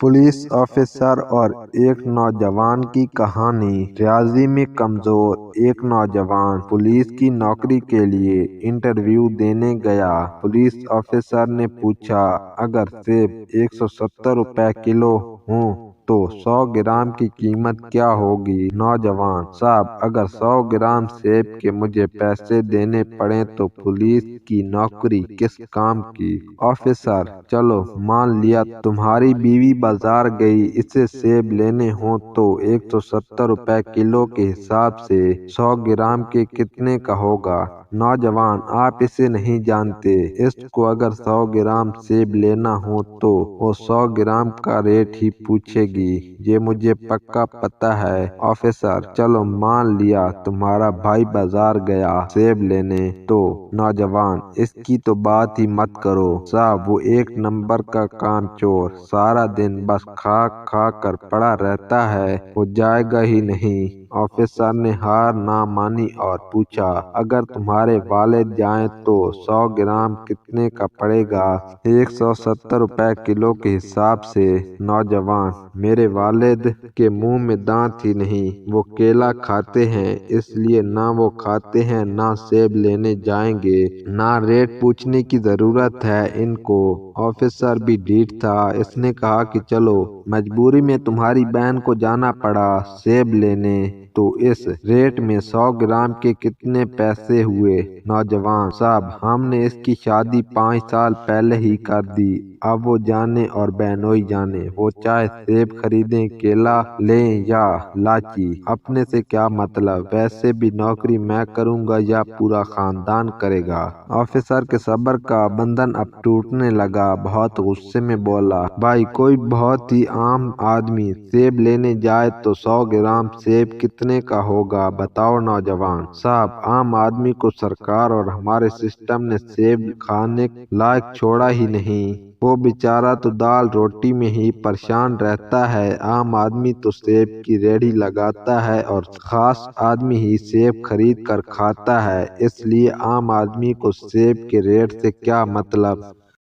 Police officer और एक नौजवान की कहानी। रियाजी में कमजोर एक नौजवान पुलिस की नौकरी के लिए इंटरव्यू देने गया। पुलिस ऑफिसर ने पूछा, अगर सेब 170 रुपए किलो हों तो 100 ग्राम की कीमत क्या होगी? नौजवान, साहब अगर 100 ग्राम सेब के मुझे पैसे देने पड़े तो पुलिस की नौकरी किस काम की? ऑफिसर, चलो मान लिया तुम्हारी बीवी बाजार गई, इसे सेब लेने हो तो 170 रुपए किलो के हिसाब से 100 ग्राम के कितने का होगा? नौजवान, आप इसे नहीं जानते, इसको अगर 100 ग्राम सेब लेना हो तो वो 100 ग्राम का रेट ही पूछेगी, ये मुझे पक्का पता है। ऑफिसर, चलो मान लिया तुम्हारा भाई बाजार गया सेब लेने तो। नौजवान, इसकी तो बात ही मत करो साहब, वो एक नंबर का कामचोर, सारा दिन बस खा खा कर पड़ा रहता है, वो जाएगा ही नहीं। ऑफिसर ने हार ना मानी और पूछा, अगर तुम्हारे वालिद जाएं तो 100 ग्राम कितने का पड़ेगा? 170 रुपए किलो के हिसाब से। नौजवान, मेरे वालिद के मुंह में दांत ही नहीं, वो केला खाते हैं, इसलिए ना वो खाते हैं ना सेब लेने जाएंगे, ना रेट पूछने की जरूरत है इनको। ऑफिसर भी ढीठ था, इसने कहा कि चलो मजबूरी में तुम्हारी बहन को जाना पड़ा सेब लेने, तो इस रेट में 100 ग्राम के कितने पैसे हुए? नौजवान, साहब हमने इसकी शादी 5 साल पहले ही कर दी, अब वो जाने और बहनोई जाने, वो चाहे सेब खरीदें, केला लें या लाची, अपने से क्या मतलब, वैसे भी नौकरी मैं करूंगा या पूरा खानदान करेगा। ऑफिसर के सब्र का बंधन अब टूटने लगा, बहुत गुस्से में बोला, भाई कोई बहुत ही आम आदमी सेब लेने जाए तो 100 ग्राम सेब कितने का होगा, बताओ? नौजवान, साहब आम आदमी को सरकार और हमारे सिस्टम ने सेब खाने लायक छोड़ा ही नहीं, वो बेचारा तो दाल रोटी में ही परेशान रहता है, आम आदमी तो सेब की रेहड़ी लगाता है और खास आदमी ही सेब खरीद कर खाता है, इसलिए आम आदमी को सेब के रेट से क्या मतलब।